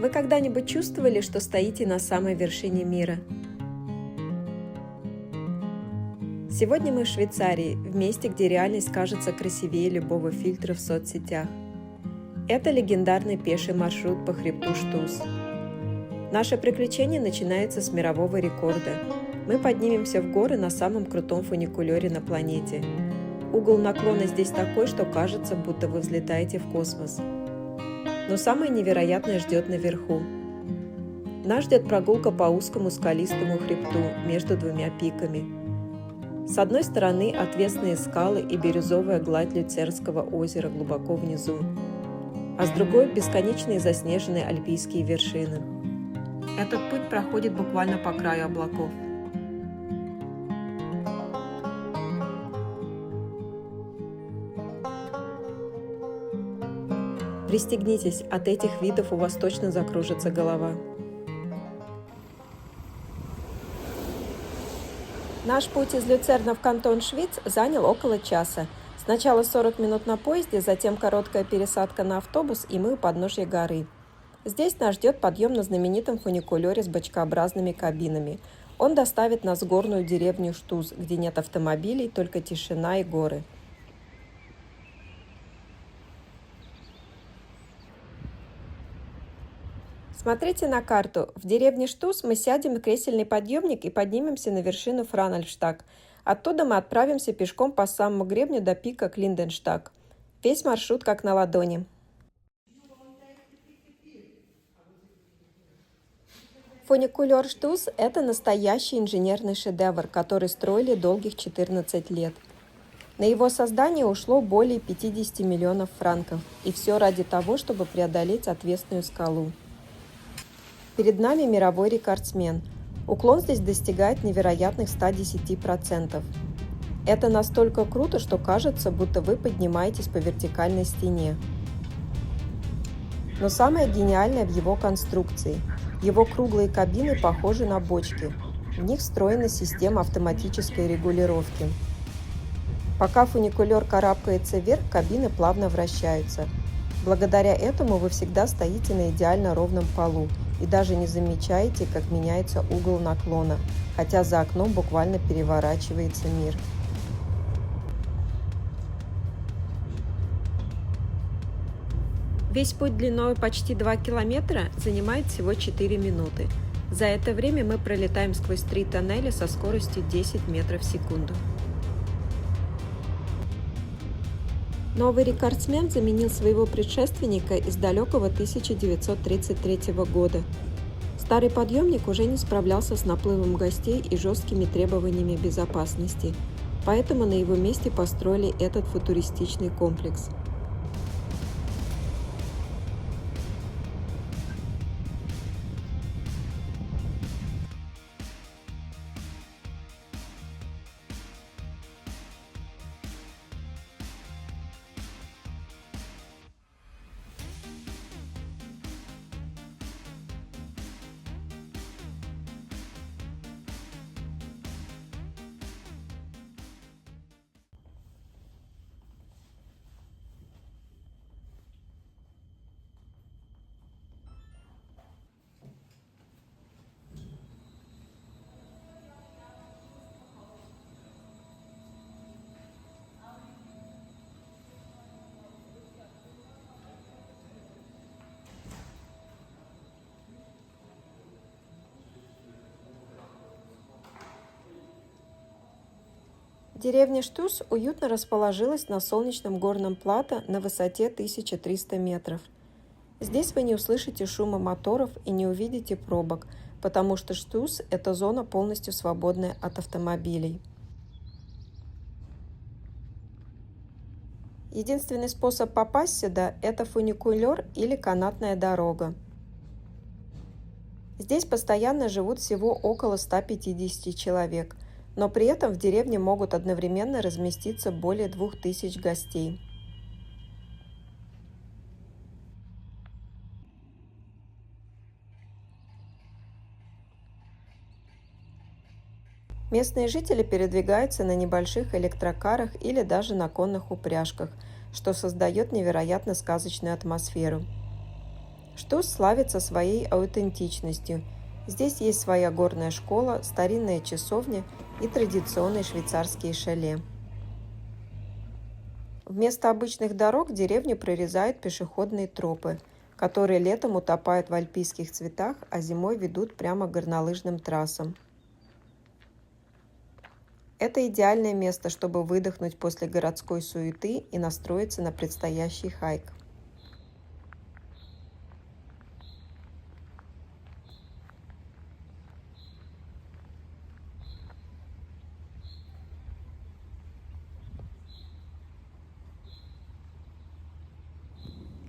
Вы когда-нибудь чувствовали, что стоите на самой вершине мира? Сегодня мы в Швейцарии, в месте, где реальность кажется красивее любого фильтра в соцсетях. Это легендарный пеший маршрут по хребту Штус. Наше приключение начинается с мирового рекорда. Мы поднимемся в горы на самом крутом фуникулере на планете. Угол наклона здесь такой, что кажется, будто вы взлетаете в космос. Но самое невероятное ждет наверху. Нас ждет прогулка по узкому скалистому хребту между двумя пиками. С одной стороны отвесные скалы и бирюзовая гладь Люцернского озера глубоко внизу, а с другой – бесконечные заснеженные альпийские вершины. Этот путь проходит буквально по краю облаков. Пристегнитесь, от этих видов у вас точно закружится голова. Наш путь из Люцерна в кантон Швиц занял около часа. Сначала 40 минут на поезде, затем короткая пересадка на автобус, и мы у подножья горы. Здесь нас ждет подъем на знаменитом фуникулере с бочкообразными кабинами. Он доставит нас в горную деревню Штус, где нет автомобилей, только тишина и горы. Смотрите на карту. В деревне Штус мы сядем в кресельный подъемник и поднимемся на вершину Франальштаг. Оттуда мы отправимся пешком по самому гребню до пика Клинденштаг. Весь маршрут как на ладони. Фуникулер Штус – это настоящий инженерный шедевр, который строили долгих 14 лет. На его создание ушло более 50 миллионов франков. И все ради того, чтобы преодолеть отвесную скалу. Перед нами мировой рекордсмен. Уклон здесь достигает невероятных 110%. Это настолько круто, что кажется, будто вы поднимаетесь по вертикальной стене. Но самое гениальное в его конструкции. Его круглые кабины похожи на бочки. В них встроена система автоматической регулировки. Пока фуникулер карабкается вверх, кабины плавно вращаются. Благодаря этому вы всегда стоите на идеально ровном полу и даже не замечаете, как меняется угол наклона, хотя за окном буквально переворачивается мир. Весь путь длиной почти 2 километра занимает всего 4 минуты. За это время мы пролетаем сквозь 3 тоннеля со скоростью 10 метров в секунду. Новый рекордсмен заменил своего предшественника из далекого 1933 года. Старый подъемник уже не справлялся с наплывом гостей и жесткими требованиями безопасности, поэтому на его месте построили этот футуристичный комплекс. Деревня Штус уютно расположилась на солнечном горном плато на высоте 1300 метров. Здесь вы не услышите шума моторов и не увидите пробок, потому что Штус – это зона полностью свободная от автомобилей. Единственный способ попасть сюда – это фуникулер или канатная дорога. Здесь постоянно живут всего около 150 человек. Но при этом в деревне могут одновременно разместиться более 2000 гостей. Местные жители передвигаются на небольших электрокарах или даже на конных упряжках, что создает невероятно сказочную атмосферу. Штус славится своей аутентичностью. Здесь есть своя горная школа, старинная часовня и традиционные швейцарские шале. Вместо обычных дорог деревню прорезают пешеходные тропы, которые летом утопают в альпийских цветах, а зимой ведут прямо к горнолыжным трассам. Это идеальное место, чтобы выдохнуть после городской суеты и настроиться на предстоящий хайк.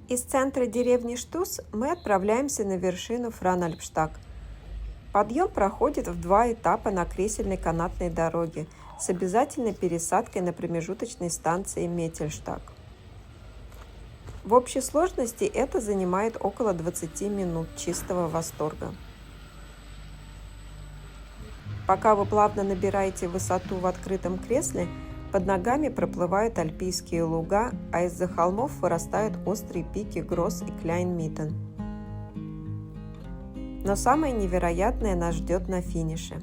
Из центра деревни Штус мы отправляемся на вершину Фран-Альпштаг. Подъем проходит в 2 этапа на кресельной канатной дороге с обязательной пересадкой на промежуточной станции Метельштаг. В общей сложности это занимает около 20 минут чистого восторга. Пока вы плавно набираете высоту в открытом кресле, под ногами проплывают альпийские луга, а из-за холмов вырастают острые пики Гросс и Кляйн-Миттен. Но самое невероятное нас ждет на финише.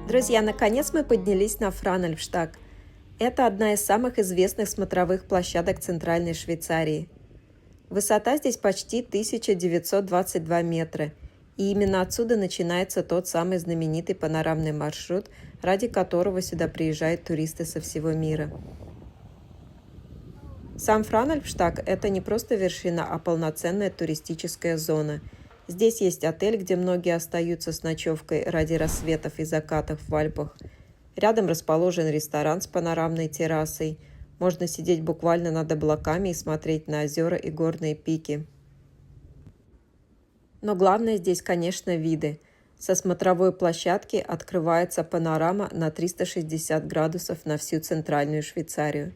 Друзья, наконец мы поднялись на Фран-Альпштаг. Это одна из самых известных смотровых площадок Центральной Швейцарии. Высота здесь почти 1922 метра, и именно отсюда начинается тот самый знаменитый панорамный маршрут, ради которого сюда приезжают туристы со всего мира. Сам Фран-Альпштаг – это не просто вершина, а полноценная туристическая зона. Здесь есть отель, где многие остаются с ночевкой ради рассветов и закатов в Альпах. Рядом расположен ресторан с панорамной террасой. Можно сидеть буквально над облаками и смотреть на озера и горные пики. Но главное здесь, конечно, виды. Со смотровой площадки открывается панорама на 360 градусов на всю центральную Швейцарию.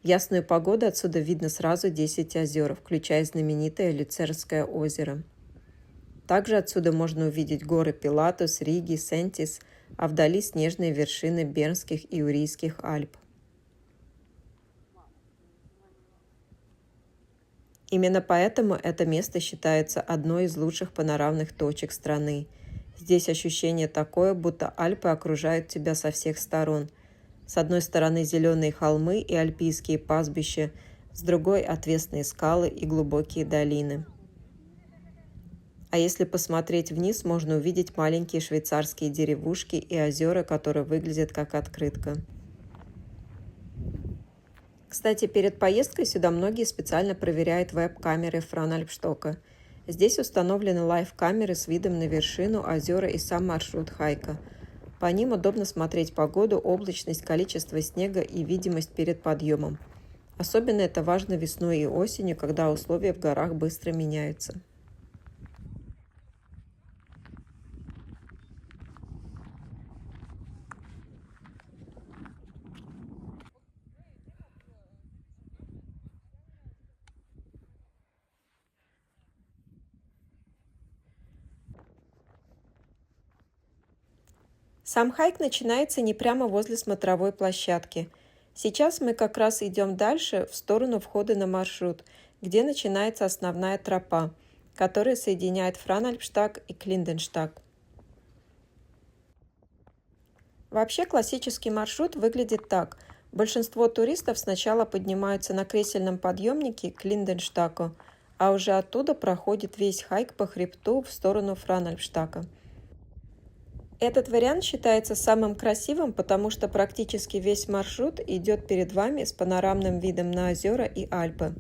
В ясную погоду отсюда видно сразу 10 озер, включая знаменитое Люцернское озеро. Также отсюда можно увидеть горы Пилатус, Риги, Сентис, а вдали снежные вершины Бернских и Урийских Альп. Именно поэтому это место считается одной из лучших панорамных точек страны. Здесь ощущение такое, будто Альпы окружают тебя со всех сторон. С одной стороны зеленые холмы и альпийские пастбища, с другой отвесные скалы и глубокие долины. А если посмотреть вниз, можно увидеть маленькие швейцарские деревушки и озера, которые выглядят как открытка. Кстати, перед поездкой сюда многие специально проверяют веб-камеры Фран-Альпштока. Здесь установлены лайв-камеры с видом на вершину, озера и сам маршрут хайка. По ним удобно смотреть погоду, облачность, количество снега и видимость перед подъемом. Особенно это важно весной и осенью, когда условия в горах быстро меняются. Сам хайк начинается не прямо возле смотровой площадки. Сейчас мы как раз идем дальше, в сторону входа на маршрут, где начинается основная тропа, которая соединяет Фран-Альпштаг и Клинденштаг. Вообще классический маршрут выглядит так. Большинство туристов сначала поднимаются на кресельном подъемнике к Клинденштагу, а уже оттуда проходит весь хайк по хребту в сторону Фран-Альпштага. Этот вариант считается самым красивым, потому что практически весь маршрут идет перед вами с панорамным видом на озера и Альпы.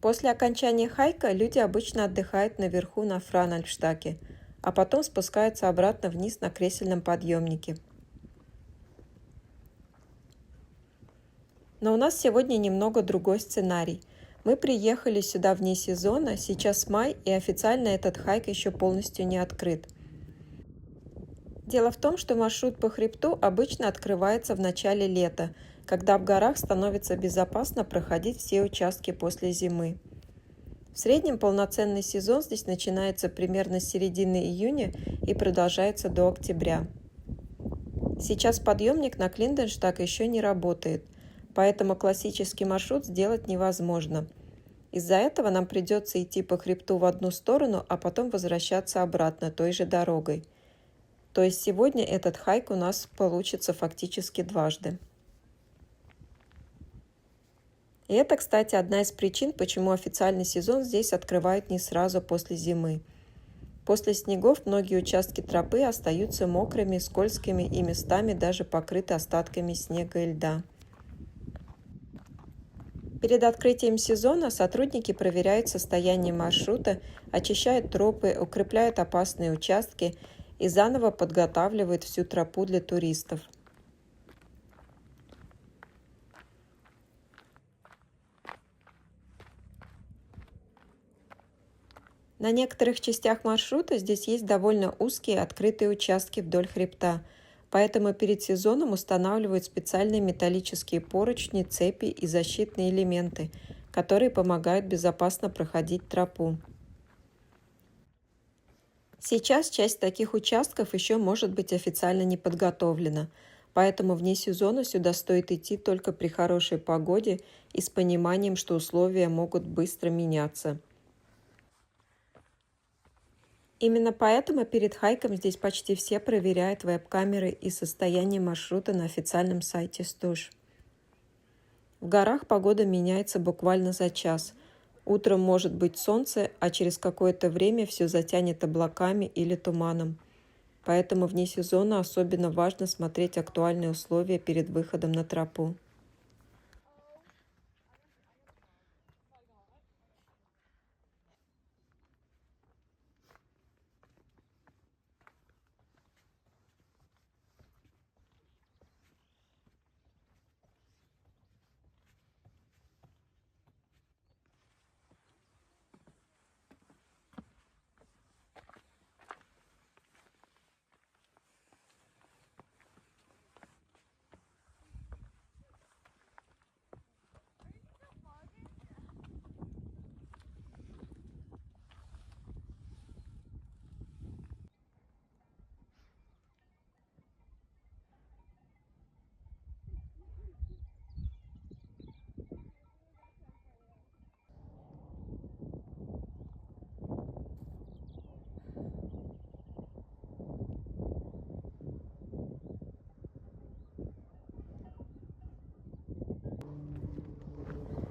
После окончания хайка люди обычно отдыхают наверху на Фран-Альпштаге, а потом спускаются обратно вниз на кресельном подъемнике. Но у нас сегодня немного другой сценарий. Мы приехали сюда вне сезона, сейчас май, и официально этот хайк еще полностью не открыт. Дело в том, что маршрут по хребту обычно открывается в начале лета, когда в горах становится безопасно проходить все участки после зимы. В среднем полноценный сезон здесь начинается примерно с середины июня и продолжается до октября. Сейчас подъемник на Клинденштаг еще не работает, поэтому классический маршрут сделать невозможно. Из-за этого нам придется идти по хребту в одну сторону, а потом возвращаться обратно той же дорогой. То есть сегодня этот хайк у нас получится фактически дважды. И это, кстати, одна из причин, почему официальный сезон здесь открывают не сразу после зимы. После снегов многие участки тропы остаются мокрыми, скользкими и местами даже покрыты остатками снега и льда. Перед открытием сезона сотрудники проверяют состояние маршрута, очищают тропы, укрепляют опасные участки и заново подготавливают всю тропу для туристов. На некоторых частях маршрута здесь есть довольно узкие открытые участки вдоль хребта, поэтому перед сезоном устанавливают специальные металлические поручни, цепи и защитные элементы, которые помогают безопасно проходить тропу. Сейчас часть таких участков еще может быть официально не подготовлена, поэтому вне сезона сюда стоит идти только при хорошей погоде и с пониманием, что условия могут быстро меняться. Именно поэтому перед хайком здесь почти все проверяют веб-камеры и состояние маршрута на официальном сайте Stush. В горах погода меняется буквально за час. Утром может быть солнце, а через какое-то время все затянет облаками или туманом. Поэтому вне сезона особенно важно смотреть актуальные условия перед выходом на тропу.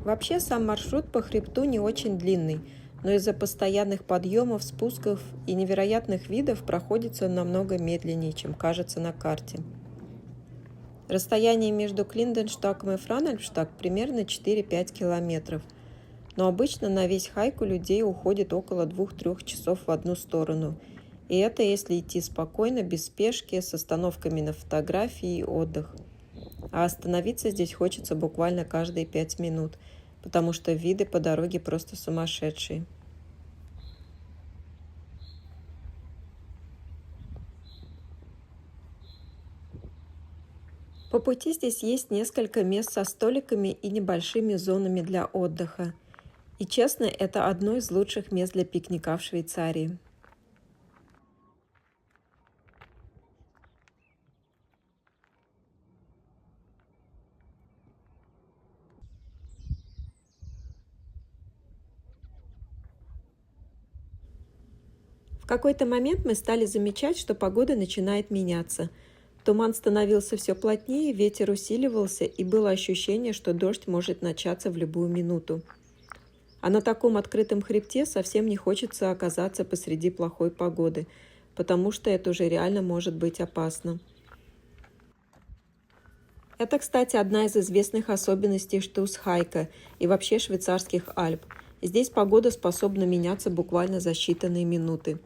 Вообще сам маршрут по хребту не очень длинный, но из-за постоянных подъемов, спусков и невероятных видов проходится он намного медленнее, чем кажется на карте. Расстояние между Клинденштагом и Франальпштаг примерно 4-5 километров, но обычно на весь хайк у людей уходит около 2-3 часов в одну сторону, и это если идти спокойно, без спешки, с остановками на фотографии и отдых. А остановиться здесь хочется буквально каждые 5 минут, потому что виды по дороге просто сумасшедшие. По пути здесь есть несколько мест со столиками и небольшими зонами для отдыха. И честно, это одно из лучших мест для пикника в Швейцарии. В какой-то момент мы стали замечать, что погода начинает меняться. Туман становился все плотнее, ветер усиливался, и было ощущение, что дождь может начаться в любую минуту. А на таком открытом хребте совсем не хочется оказаться посреди плохой погоды, потому что это уже реально может быть опасно. Это, кстати, одна из известных особенностей Штусхайка и вообще швейцарских Альп. Здесь погода способна меняться буквально за считанные минуты.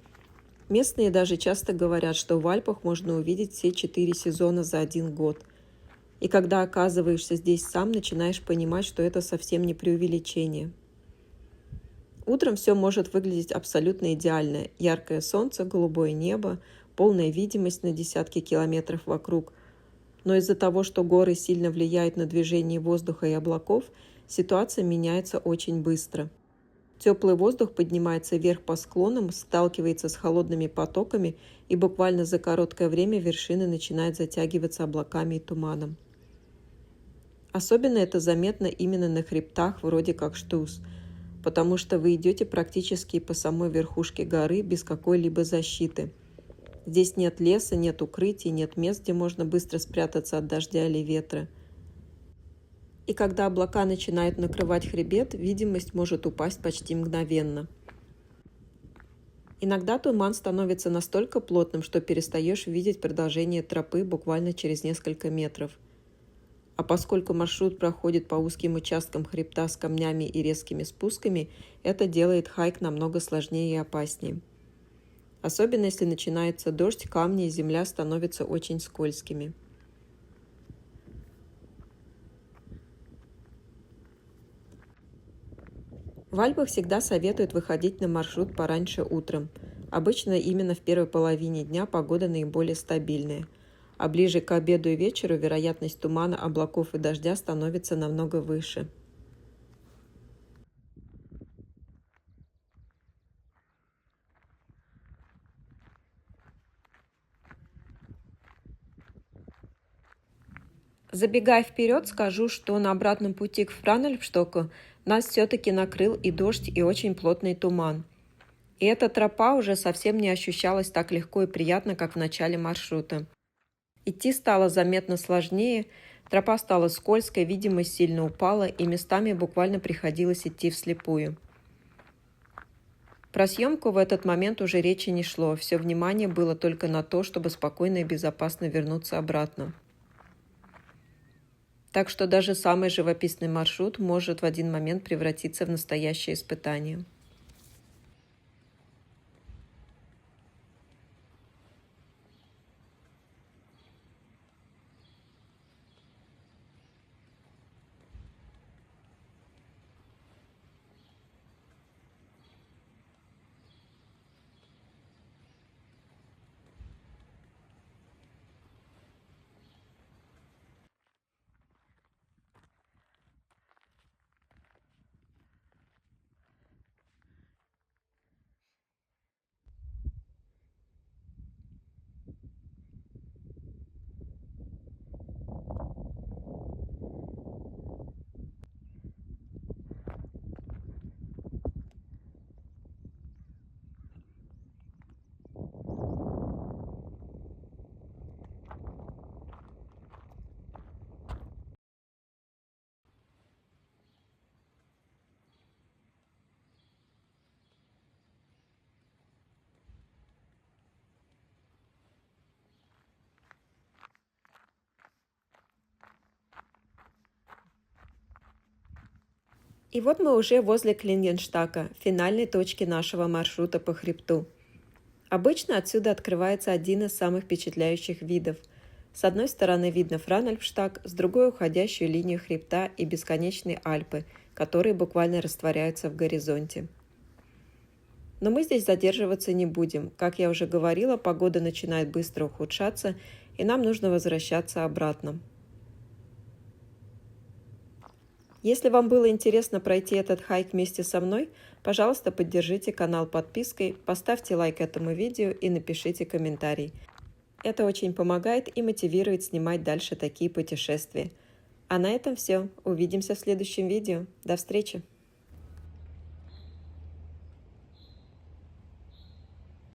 Местные даже часто говорят, что в Альпах можно увидеть все 4 сезона за один год. И когда оказываешься здесь сам, начинаешь понимать, что это совсем не преувеличение. Утром все может выглядеть абсолютно идеально. Яркое солнце, голубое небо, полная видимость на десятки километров вокруг. Но из-за того, что горы сильно влияют на движение воздуха и облаков, ситуация меняется очень быстро. Теплый воздух поднимается вверх по склонам, сталкивается с холодными потоками, и буквально за короткое время вершины начинают затягиваться облаками и туманом. Особенно это заметно именно на хребтах вроде как Штус, потому что вы идете практически по самой верхушке горы без какой-либо защиты. Здесь нет леса, нет укрытий, нет мест, где можно быстро спрятаться от дождя или ветра. И когда облака начинают накрывать хребет, видимость может упасть почти мгновенно. Иногда туман становится настолько плотным, что перестаешь видеть продолжение тропы буквально через несколько метров. А поскольку маршрут проходит по узким участкам хребта с камнями и резкими спусками, это делает хайк намного сложнее и опаснее. Особенно если начинается дождь, камни и земля становятся очень скользкими. В Альпах всегда советуют выходить на маршрут пораньше утром. Обычно именно в первой половине дня погода наиболее стабильная. А ближе к обеду и вечеру вероятность тумана, облаков и дождя становится намного выше. Забегая вперед, скажу, что на обратном пути к Франельбштоку нас все-таки накрыл и дождь, и очень плотный туман. И эта тропа уже совсем не ощущалась так легко и приятно, как в начале маршрута. Идти стало заметно сложнее, тропа стала скользкой, видимость сильно упала, и местами буквально приходилось идти вслепую. Про съемку в этот момент уже речи не шло, все внимание было только на то, чтобы спокойно и безопасно вернуться обратно. Так что даже самый живописный маршрут может в один момент превратиться в настоящее испытание. И вот мы уже возле Клингенштака, финальной точки нашего маршрута по хребту. Обычно отсюда открывается один из самых впечатляющих видов. С одной стороны видно Франельбштаг, с другой уходящую линию хребта и бесконечные Альпы, которые буквально растворяются в горизонте. Но мы здесь задерживаться не будем. Как я уже говорила, погода начинает быстро ухудшаться, и нам нужно возвращаться обратно. Если вам было интересно пройти этот хайк вместе со мной, пожалуйста, поддержите канал подпиской, поставьте лайк этому видео и напишите комментарий. Это очень помогает и мотивирует снимать дальше такие путешествия. А на этом все. Увидимся в следующем видео. До встречи!